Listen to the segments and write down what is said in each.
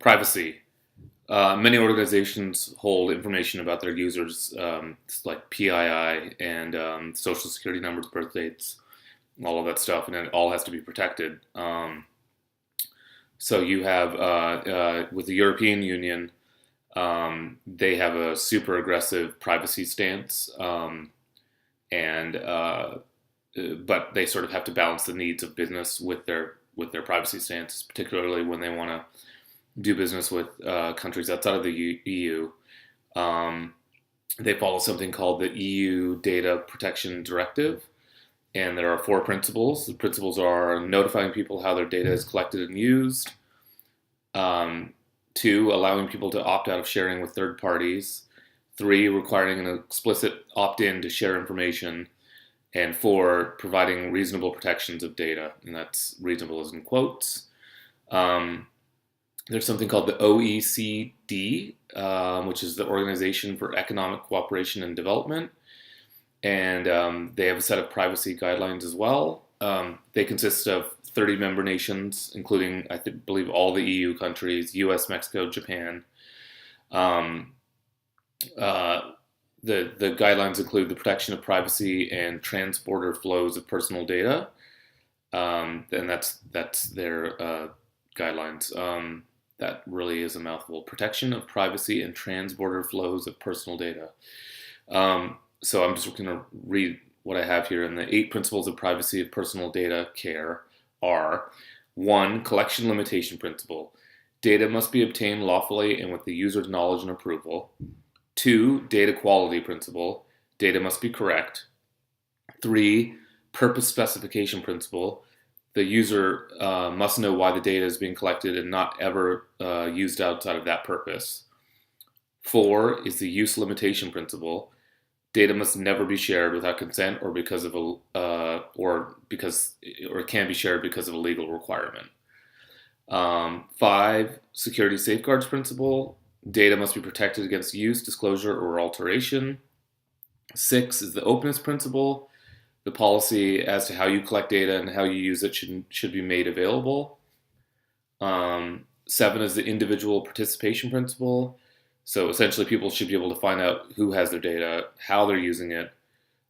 Privacy. Many organizations hold information about their users, like PII and social security numbers, birth dates, all of that stuff, and it all has to be protected. So you have, with the European Union, they have a super aggressive privacy stance, and but they sort of have to balance the needs of business with their privacy stance, particularly when they want to do business with countries outside of the EU. They follow something called the EU Data Protection Directive, and there are 4 principles. The principles are notifying people how their data is collected and used. 2, allowing people to opt out of sharing with third parties. 3, requiring an explicit opt-in to share information. And 4, providing reasonable protections of data, and that's reasonable as in quotes. There's something called the OECD, which is the Organization for Economic Cooperation and Development, and they have a set of privacy guidelines as well. They consist of 30 member nations, including, believe, all the EU countries, US, Mexico, Japan. The guidelines include the protection of privacy and transporter flows of personal data, and that's their guidelines. That really is a mouthful. Protection of privacy and transporter flows of personal data. So I'm just going to read what I have here. And the 8 principles of privacy of personal data care are: 1, collection limitation principle. Data must be obtained lawfully and with the user's knowledge and approval. 2, data quality principle. Data must be correct. 3, purpose specification principle. The user must know why the data is being collected and not ever used outside of that purpose. 4 is the use limitation principle. Data must never be shared without consent or because of or it can be shared because of a legal requirement. 5, security safeguards principle. Data must be protected against use, disclosure, or alteration. 6 is the openness principle. The policy as to how you collect data and how you use it should be made available. 7 is the individual participation principle. So essentially, people should be able to find out who has their data, how they're using it.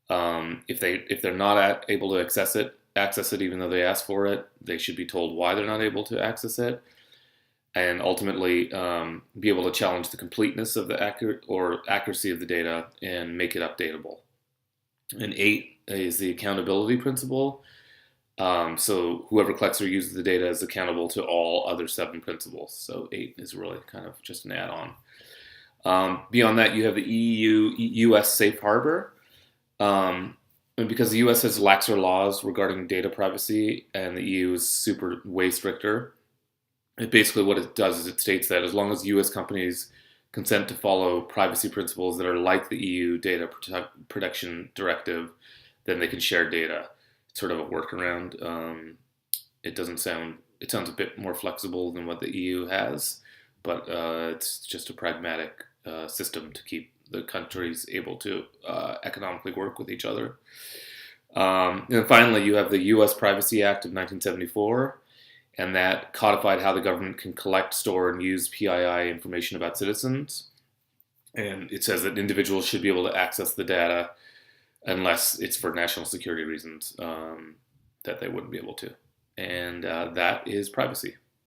If they're not able to access it even though they ask for it, they should be told why they're not able to access it, and ultimately be able to challenge the completeness of the accuracy of the data and make it updatable. And 8 is the accountability principle. So whoever collects or uses the data is accountable to all other 7 principles. So 8 is really kind of just an add-on. Beyond that, you have the EUUS safe harbor. And because the US has laxer laws regarding data privacy and the EU is way stricter, basically what it does is it states that as long as US companies consent to follow privacy principles that are like the EU Data Protection Directive, then they can share data. It's sort of a workaround. It sounds a bit more flexible than what the EU has, but it's just a pragmatic system to keep the countries able to economically work with each other. And then finally, you have the U.S. Privacy Act of 1974, and that codified how the government can collect, store, and use PII information about citizens. And it says that individuals should be able to access the data unless it's for national security reasons that they wouldn't be able to. And that is privacy.